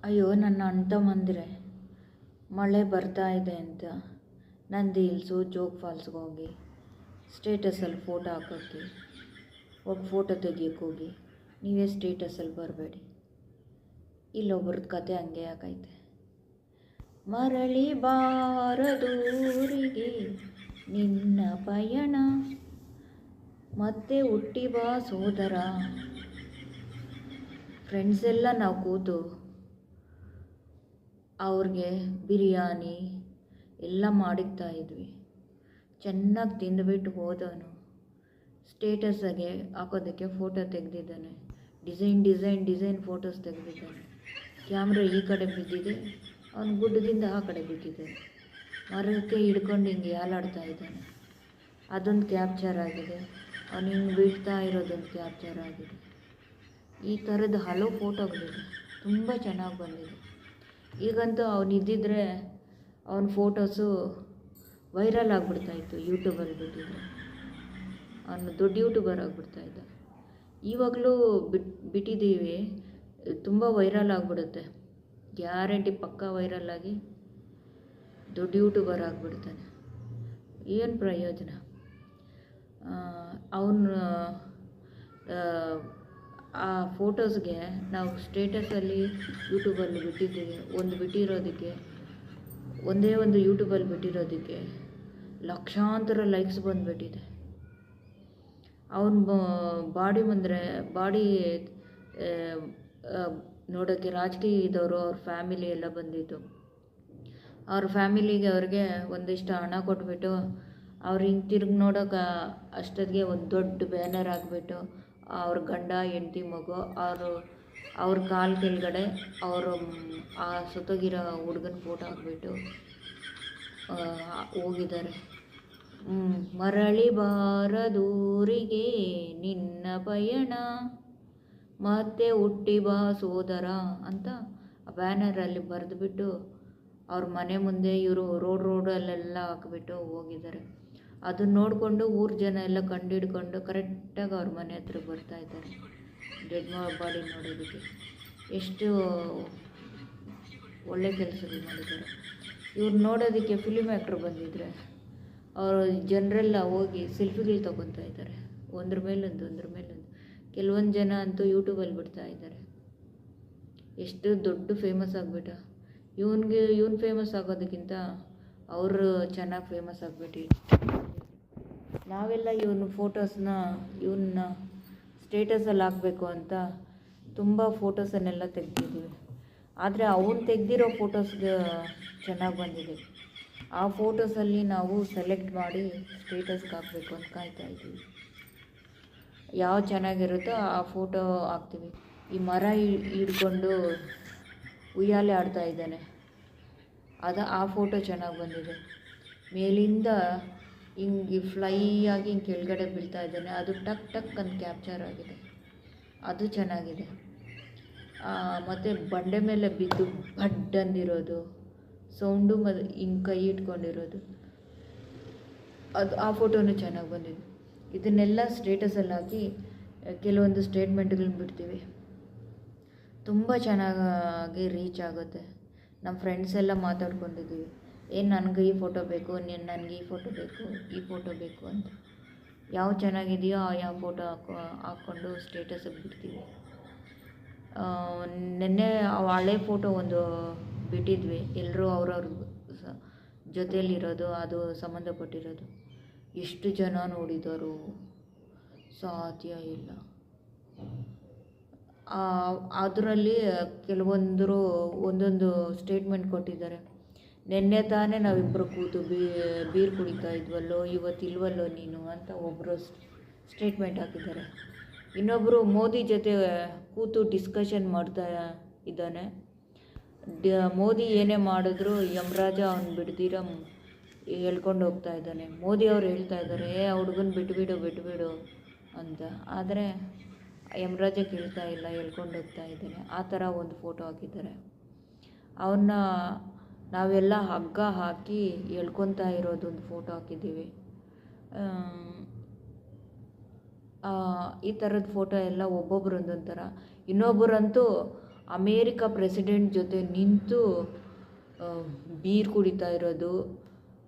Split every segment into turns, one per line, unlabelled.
ಅಯ್ಯೋ ನನ್ನ ಅಣ್ಣ ತಮ್ಮಂದಿರೆ, ಮಳೆ ಬರ್ತಾ ಇದೆ ಅಂತ ನಂದಿ ಹಿಲ್ಸು ಜೋಗ್ ಫಾಲ್ಸ್ಗೆ ಹೋಗಿ ಸ್ಟೇಟಸಲ್ಲಿ ಫೋಟೋ ಹಾಕೋಕ್ಕೆ ಹೋಗಿ ಫೋಟೋ ತೆಗಿಯೋಕ್ಕೆ ಹೋಗಿ ನೀವೇ ಸ್ಟೇಟಸಲ್ಲಿ ಬರಬೇಡಿ. ಇಲ್ಲೊಬ್ರದ್ದು ಕತೆ ಹಂಗೆ ಆಗೈತೆ. ಮರಳಿ ಬಾರದೂರಿಗೆ ನಿನ್ನ ಪಯಣ, ಮತ್ತೆ ಹುಟ್ಟಿ ಬಾ ಸೋದರ. ಫ್ರೆಂಡ್ಸ್ ಎಲ್ಲ ನಾವು ಕೂತು ಅವ್ರಿಗೆ ಬಿರಿಯಾನಿ ಎಲ್ಲ ಮಾಡಿಕ್ತಾ ಇದ್ವಿ. ಚೆನ್ನಾಗಿ ತಿಂದುಬಿಟ್ಟು ಹೋದವನು ಸ್ಟೇಟಸ್ಸಾಗೆ ಹಾಕೋದಕ್ಕೆ ಫೋಟೋ ತೆಗೆದಿದ್ದಾನೆ. ಡಿಸೈನ್ ಫೋಟೋಸ್ ತೆಗೆದಿದ್ದಾನೆ. ಕ್ಯಾಮ್ರಾ ಈ ಕಡೆ ಬಿದ್ದಿದೆ, ಅವನು ಗುಡ್ಡದಿಂದ ಆ ಕಡೆ ಬಿದ್ದಿದ್ದಾನೆ. ಮರಕ್ಕೆ ಹಿಡ್ಕೊಂಡು ಹಿಂಗೆ ಯಾಲಾಡ್ತಾ ಇದ್ದಾನೆ. ಅದೊಂದು ಕ್ಯಾಪ್ಚರ್ ಆಗಿದೆ. ಅವನು ಹಿಂಗೆ ಬೀಳ್ತಾ ಇರೋದೊಂದು ಕ್ಯಾಪ್ಚರ್ ಆಗಿದೆ. ಈ ಥರದ ಹಲವು ಫೋಟೋಗಳಿದೆ, ತುಂಬ ಚೆನ್ನಾಗಿ ಬಂದಿದೆ. ಈಗಂತೂ ಅವನು ಇದ್ದಿದ್ರೆ ಅವನ ಫೋಟೋಸು ವೈರಲ್ ಆಗಿಬಿಡ್ತಾಯಿತ್ತು. ಯೂಟ್ಯೂಬಲ್ಲಿ ಬಿಟ್ಟಿದ್ರೆ ಅವನು ದೊಡ್ಡ ಯೂಟ್ಯೂಬರ್ ಆಗಿಬಿಡ್ತಾಯಿದ್ದ. ಇವಾಗಲೂ ಬಿಟ್ಟಿದ್ದೀವಿ, ತುಂಬ ವೈರಲ್ ಆಗಿಬಿಡುತ್ತೆ. ಗ್ಯಾರಂಟಿ ಪಕ್ಕಾ ವೈರಲ್ ಆಗಿ ದೊಡ್ಡ ಯೂಟ್ಯೂಬರ್ ಆಗಿಬಿಡ್ತಾನೆ. ಏನು ಪ್ರಯೋಜನ? ಅವನು ಆ ಫೋಟೋಸ್ಗೆ ನಾವು ಸ್ಟೇಟಸಲ್ಲಿ ಯೂಟ್ಯೂಬಲ್ಲಿ ಬಿಟ್ಟಿದ್ದೀವಿ. ಬಿಟ್ಟಿರೋದಕ್ಕೆ ಒಂದೇ ಒಂದು ಯೂಟ್ಯೂಬಲ್ಲಿ ಬಿಟ್ಟಿರೋದಕ್ಕೆ ಲಕ್ಷಾಂತರ ಲೈಕ್ಸ್ ಬಂದುಬಿಟ್ಟಿದೆ. ಅವನ ಬಾಡಿ ನೋಡೋಕ್ಕೆ ರಾಜಕೀಯ ಇದ್ದವರು ಅವ್ರ ಫ್ಯಾಮಿಲಿ ಎಲ್ಲ ಬಂದಿದ್ದು. ಅವ್ರ ಫ್ಯಾಮಿಲಿಗೆ ಅವ್ರಿಗೆ ಒಂದಿಷ್ಟು ಹಣ ಕೊಟ್ಬಿಟ್ಟು ಅವ್ರು ಹಿಂಗೆ ತಿರ್ಗಿ ನೋಡೋಕೆ ಅಷ್ಟೊತ್ತಿಗೆ ಒಂದು ದೊಡ್ಡ ಬ್ಯಾನರ್ ಆಗಿಬಿಟ್ಟು ಅವ್ರ ಗಂಡ ಹೆಂಡ್ತಿ ಮಗು ಅವ್ರ ಕಾಲು ಕೆಳಗಡೆ ಅವರು ಆ ಸತ್ತೋಗಿರೋ ಹುಡುಗನ ಫೋಟೋ ಹಾಕ್ಬಿಟ್ಟು ಹೋಗಿದ್ದಾರೆ. ಮರಳಿ ಬಾರದೂರಿಗೆ ನಿನ್ನ ಪಯಣ, ಮತ್ತೆ ಹುಟ್ಟಿ ಬಾ ಸೋದರ ಅಂತ ಆ ಬ್ಯಾನರಲ್ಲಿ ಬರೆದುಬಿಟ್ಟು ಅವ್ರ ಮನೆ ಮುಂದೆ ಇವರು ರೋಡಲ್ಲೆಲ್ಲ ಹಾಕಿಬಿಟ್ಟು ಹೋಗಿದ್ದಾರೆ. ಅದನ್ನ ನೋಡಿಕೊಂಡು ಊರ ಜನ ಎಲ್ಲ ಕಂಡುಹಿಡ್ಕೊಂಡು ಕರೆಕ್ಟಾಗಿ ಅವ್ರ ಮನೆ ಹತ್ರ ಬರ್ತಾಯಿದ್ದಾರೆ ಡೆಡ್ ಬಾಡಿ ನೋಡೋದಕ್ಕೆ. ಎಷ್ಟು ಒಳ್ಳೆ ಕೆಲಸಗಳು ಮಾಡಿದ್ದಾರೆ. ಇವ್ರು ನೋಡೋದಕ್ಕೆ ಫಿಲ್ಮ್ ಆ್ಯಕ್ಟ್ರ್ ಬಂದಿದ್ದರೆ ಅವರು ಜನರೆಲ್ಲ ಹೋಗಿ ಸೆಲ್ಫಿಗಳು ತೊಗೊತಾ ಇದ್ದಾರೆ, ಒಂದ್ರ ಮೇಲೊಂದು. ಕೆಲವೊಂದು ಜನ ಅಂತೂ ಯೂಟ್ಯೂಬಲ್ಲಿ ಬಿಡ್ತಾ ಇದ್ದಾರೆ. ಎಷ್ಟು ದೊಡ್ಡ ಫೇಮಸ್ ಆಗಿಬಿಟ್ಟ. ಇವನು ಫೇಮಸ್ ಆಗೋದಕ್ಕಿಂತ ಅವರು ಚೆನ್ನಾಗಿ ಫೇಮಸ್ ಆಗಿಬಿಟ್ಟು ನಾವೆಲ್ಲ ಇವನ್ನ ಸ್ಟೇಟಸಲ್ಲಿ ಹಾಕಬೇಕು ಅಂತ ತುಂಬ ಫೋಟೋಸನ್ನೆಲ್ಲ ತೆಗ್ದಿದ್ದೀವಿ. ಆದರೆ ಅವನು ತೆಗೆದಿರೋ ಫೋಟೋಸ್ಗೆ ಚೆನ್ನಾಗಿ ಬಂದಿದೆ. ಆ ಫೋಟೋಸಲ್ಲಿ ನಾವು ಸೆಲೆಕ್ಟ್ ಮಾಡಿ ಸ್ಟೇಟಸ್ಗೆ ಹಾಕಬೇಕು ಅಂತ ಕಾಯ್ತಾ ಇದ್ದೀವಿ. ಯಾವ ಚೆನ್ನಾಗಿರುತ್ತೋ ಆ ಫೋಟೋ ಹಾಕ್ತೀವಿ. ಈ ಮರ ಹಿಡ್ಕೊಂಡು ಉಯ್ಯಾಲೆ ಆಡ್ತಾ ಇದ್ದಾನೆ, ಆ ಫೋಟೋ ಚೆನ್ನಾಗಿ ಬಂದಿದೆ. ಮೇಲಿಂದ ಹಿಂಗೆ ಫ್ಲೈ ಆಗಿ ಹಿಂಗೆ ಕೆಳಗಡೆ ಬೀಳ್ತಾ ಇದ್ದಾನೆ, ಅದು ಟಕ್ ಅಂತ ಕ್ಯಾಪ್ಚರ್ ಆಗಿದೆ, ಅದು ಚೆನ್ನಾಗಿದೆ. ಮತ್ತು ಬಂಡೆ ಮೇಲೆ ಬಿದ್ದು ಬಡ್ಡಂದಿರೋದು ಸೌಂಡು ಹಿಂಗೆ ಕೈ ಇಟ್ಕೊಂಡಿರೋದು, ಆ ಫೋಟೋನು ಚೆನ್ನಾಗಿ ಬಂದಿದೆ. ಇದನ್ನೆಲ್ಲ ಸ್ಟೇಟಸಲ್ಲಿ ಹಾಕಿ ಕೆಲವೊಂದು ಸ್ಟೇಟ್ಮೆಂಟ್ಗಳನ್ನ ಬಿಡ್ತೀವಿ. ತುಂಬ ಚೆನ್ನಾಗಿ ರೀಚ್ ಆಗುತ್ತೆ. ನಮ್ಮ ಫ್ರೆಂಡ್ಸ್ ಎಲ್ಲ ಮಾತಾಡ್ಕೊಂಡಿದ್ದೀವಿ, ನನಗೆ ಈ ಫೋಟೋ ಬೇಕು, ನನಗೆ ಈ ಫೋಟೋ ಬೇಕು ಅಂತ. ಯಾವ ಚೆನ್ನಾಗಿದೆಯೋ ಯಾವ ಫೋಟೋ ಹಾಕ್ಕೊಂಡು ಸ್ಟೇಟಸಿಗೆ ಬಿಡ್ತೀವಿ. ನೆನ್ನೆ ಹಳೆ ಫೋಟೋ ಒಂದು ಬಿಟ್ಟಿದ್ವಿ, ಎಲ್ಲರೂ ಅವ್ರವ್ರ ಜೊತೆಯಲ್ಲಿರೋದು, ಅದು ಸಂಬಂಧಪಟ್ಟಿರೋದು. ಎಷ್ಟು ಜನ ನೋಡಿದರು ಸಾಧ್ಯ ಇಲ್ಲ. ಅದರಲ್ಲಿ ಕೆಲವೊಂದರು ಒಂದೊಂದು ಸ್ಟೇಟ್ಮೆಂಟ್ ಕೊಟ್ಟಿದ್ದಾರೆ. ನೆನ್ನೆ ತಾನೇ ನಾವಿಬ್ಬರು ಕೂತು ಬೀರ್ ಕುಡಿತಾ ಇದ್ವಲ್ಲೋ, ಇವತ್ತಿಲ್ವಲ್ಲೋ ನೀನು ಅಂತ ಒಬ್ಬರು ಸ್ಟೇಟ್ಮೆಂಟ್ ಹಾಕಿದ್ದಾರೆ. ಇನ್ನೊಬ್ಬರು ಮೋದಿ ಜೊತೆ ಕೂತು ಡಿಸ್ಕಷನ್ ಮಾಡ್ತಾ ಇದ್ದಾನೆ. ಮೋದಿ ಏನೇ ಮಾಡಿದ್ರು ಯಮರಾಜ ಅವ್ನು ಬಿಡ್ದಿರ ಹೇಳ್ಕೊಂಡು ಹೋಗ್ತಾ ಇದ್ದಾನೆ. ಮೋದಿ ಅವ್ರು ಹೇಳ್ತಾ ಇದ್ದಾರೆ, ಆ ಹುಡುಗನ ಬಿಟ್ಬಿಡು ಅಂತ. ಆದರೆ ಯಮರಾಜ ಕೇಳ್ತಾ ಇಲ್ಲ, ಹೇಳ್ಕೊಂಡು ಹೋಗ್ತಾ ಇದ್ದಾನೆ. ಆ ಥರ ಒಂದು ಫೋಟೋ ಹಾಕಿದ್ದಾರೆ. ಅವನ್ನ ನಾವೆಲ್ಲ ಹಗ್ಗ ಹಾಕಿ ಎಳ್ಕೊತಾ ಇರೋದೊಂದು ಫೋಟೋ ಹಾಕಿದ್ದೀವಿ. ಈ ಥರದ ಫೋಟೋ ಎಲ್ಲ ಒಬ್ಬೊಬ್ರು ಒಂದೊಂದು ಥರ. ಇನ್ನೊಬ್ಬರಂತೂ ಅಮೇರಿಕಾ ಪ್ರೆಸಿಡೆಂಟ್ ಜೊತೆ ನಿಂತು ಬೀರ್ ಕುಡಿತಾ ಇರೋದು,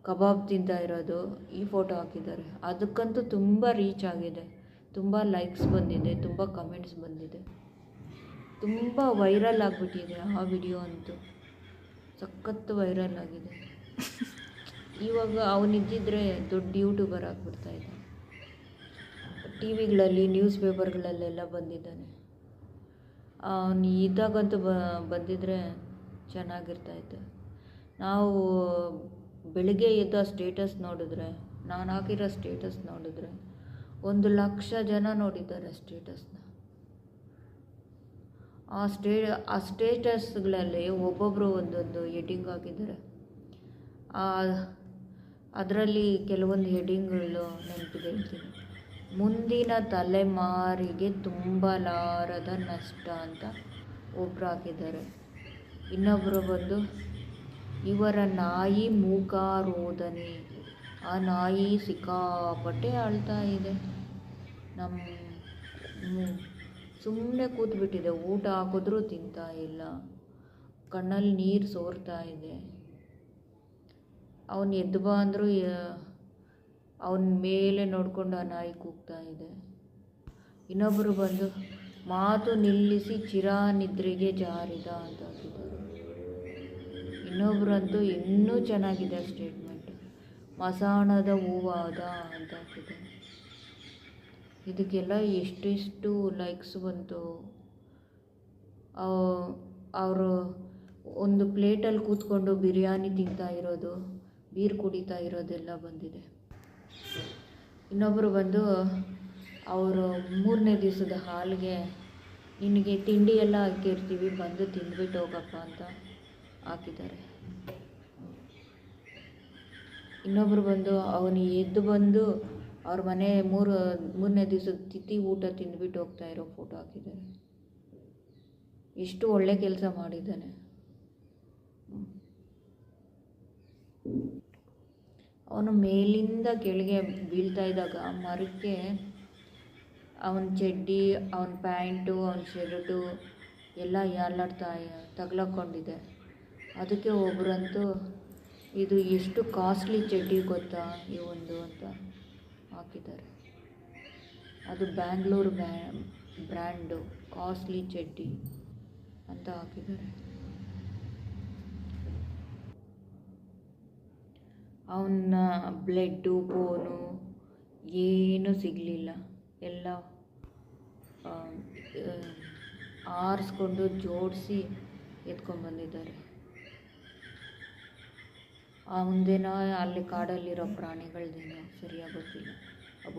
ಕಬಾಬ್ ತಿಂತಾ ಇರೋದು, ಈ ಫೋಟೋ ಹಾಕಿದ್ದಾರೆ. ಅದಕ್ಕಂತೂ ತುಂಬ ರೀಚ್ ಆಗಿದೆ, ತುಂಬ ಲೈಕ್ಸ್ ಬಂದಿದೆ, ತುಂಬ ಕಮೆಂಟ್ಸ್ ಬಂದಿದೆ, ತುಂಬ ವೈರಲ್ ಆಗಿಬಿಟ್ಟಿದೆ ಆ ವಿಡಿಯೋ ಅಂತೂ. ಸಖತ್ತು ವೈರಲ್ ಆಗಿದೆ. ಇವಾಗ ಅವನಿದ್ದಿದ್ರೆ ದೊಡ್ಡ ಯೂಟ್ಯೂಬರ್ ಆಗಿಬಿಡ್ತಾಯಿದ್ದ. ಟಿ ವಿಗಳಲ್ಲಿ, ನ್ಯೂಸ್ ಪೇಪರ್ಗಳಲ್ಲೆಲ್ಲ ಬಂದಿದ್ದಾನೆ. ಅವನು ಇದ್ದಾಗಂತೂ ಬಂದಿದ್ದರೆ ಚೆನ್ನಾಗಿರ್ತಾಯಿತ್ತು. ನಾವು ಬೆಳಿಗ್ಗೆ ಎದ್ದ ಸ್ಟೇಟಸ್ ನೋಡಿದ್ರೆ, ನಾನು ಹಾಕಿರೋ ಸ್ಟೇಟಸ್ ನೋಡಿದ್ರೆ 1,00,000 ಜನ ನೋಡಿದ್ದಾರೆ ಸ್ಟೇಟಸ್ನ. ಆ ಸ್ಟೇಟಸ್ಗಳಲ್ಲಿ ಒಬ್ಬೊಬ್ಬರು ಒಂದೊಂದು ಹೆಡ್ಡಿಂಗ್ ಹಾಕಿದ್ದಾರೆ. ಅದರಲ್ಲಿ ಕೆಲವೊಂದು ಹೆಡ್ಡಿಂಗ್ಗಳು ನೆನಪಿದೆ ಹೇಳ್ತೀನಿ. ಮುಂದಿನ ತಲೆಮಾರಿಗೆ ತುಂಬಲಾರದ ನಷ್ಟ ಅಂತ ಒಬ್ಬರು ಹಾಕಿದ್ದಾರೆ. ಇನ್ನೊಬ್ಬರು ಬಂದು ಇವರ ನಾಯಿ ಮೂಕಾರೋದನೆ. ಆ ನಾಯಿ ಸಿಕ್ಕಾಪಟ್ಟೆ ಅಳ್ತಾ ಇದೆ. ಸುಮ್ಮನೆ ಕೂತ್ಬಿಟ್ಟಿದೆ, ಊಟ ಹಾಕಿದ್ರೂ ತಿಂತಾ ಇಲ್ಲ, ಕಣ್ಣಲ್ಲಿ ನೀರು ಸೋರ್ತಾ ಇದೆ. ಅವನು ಎದ್ದು ಬಾ ಅಂದರೂ ಅವನ ಮೇಲೆ ನೋಡಿಕೊಂಡು ಆ ನಾಯಿ ಕೂಗ್ತಾ ಇದೆ. ಇನ್ನೊಬ್ಬರು ಬಂದು ಮಾತು ನಿಲ್ಲಿಸಿ ಚಿರಾನಿದ್ರೆಗೆ ಜಾರಿದ ಅಂತ ಹಾಕಿದ್ದಾರೆ. ಇನ್ನೊಬ್ಬರಂತೂ ಇನ್ನೂ ಚೆನ್ನಾಗಿದೆ ಸ್ಟೇಟ್ಮೆಂಟ್, ಮಸಾಣದ ಹೂವಾದ ಅಂತ ಹಾಕಿದ್ದಾರೆ. ಇದಕ್ಕೆಲ್ಲ ಎಷ್ಟೆಷ್ಟು ಲೈಕ್ಸ್ ಬಂತು. ಅವರು ಒಂದು ಪ್ಲೇಟಲ್ಲಿ ಕೂತ್ಕೊಂಡು ಬಿರಿಯಾನಿ ತಿಂತಾ ಇರೋದು, ಬೀರ್ ಕುಡಿತಾ ಇರೋದೆಲ್ಲ ಬಂದಿದೆ. ಇನ್ನೊಬ್ಬರು ಬಂದು ಅವರು 3ನೇ ದಿವಸದ ಹಾಲಿಗೆ ನಿನಗೆ ತಿಂಡಿ ಎಲ್ಲ ಹಾಕಿರ್ತೀವಿ, ಬಂದು ತಿಂದ್ಬಿಟ್ಟು ಹೋಗಪ್ಪ ಅಂತ ಹಾಕಿದ್ದಾರೆ. ಇನ್ನೊಬ್ಬರು ಬಂದು ಅವನು ಎದ್ದು ಬಂದು ಅವ್ರ ಮನೆ 3ನೇ ದಿವಸದ ತಿಥಿ ಊಟ ತಿಂದ್ಬಿಟ್ಟು ಹೋಗ್ತಾ ಇರೋ ಫೋಟೋ ಹಾಕಿದ್ದಾರೆ. ಎಷ್ಟು ಒಳ್ಳೆ ಕೆಲಸ ಮಾಡಿದ್ದಾನೆ. ಅವನು ಮೇಲಿಂದ ಕೆಳಗೆ ಬೀಳ್ತಾ ಇದ್ದಾಗ ಮರಕ್ಕೆ ಅವನ ಚಡ್ಡಿ, ಅವನ ಪ್ಯಾಂಟು, ಅವನ ಶರ್ಟು ಎಲ್ಲ ತಗ್ಲಾಕೊಂಡಿದೆ. ಅದಕ್ಕೆ ಒಬ್ಬರಂತೂ ಇದು ಎಷ್ಟು ಕಾಸ್ಟ್ಲಿ ಚಡ್ಡಿ ಗೊತ್ತಾ ಇವೊಂದು ಅಂತ ಹಾಕಿದ್ದಾರೆ. ಅದು ಬ್ಯಾಂಗ್ಳೂರು ಬ್ರ್ಯಾಂಡು ಕಾಸ್ಟ್ಲಿ ಚಡ್ಡಿ ಅಂತ ಹಾಕಿದ್ದಾರೆ. ಅವನ ಬ್ಲಡ್ಡು, ಬೋನು ಏನೂ ಸಿಗಲಿಲ್ಲ. ಎಲ್ಲ ಆರಿಸ್ಕೊಂಡು ಜೋಡಿಸಿ ಎತ್ಕೊಂಡ್ಬಂದಿದ್ದಾರೆ. ಮುಂದೆನೋ ಅಲ್ಲಿ ಕಾಡಲ್ಲಿರೋ ಪ್ರಾಣಿಗಳದ್ದೇನೋ ಸರಿಯಾಗಿ ಗೊತ್ತಿಲ್ಲ. ಆ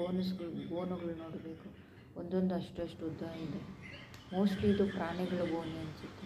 ಬೋನುಗಳು ನೋಡಬೇಕು, ಒಂದೊಂದು ಅಷ್ಟು ಉದ್ದ ಇದೆ. ಮೋಸ್ಟ್ಲಿ ಇದು ಪ್ರಾಣಿಗಳ ಬೋನು ಅನಿಸುತ್ತೆ.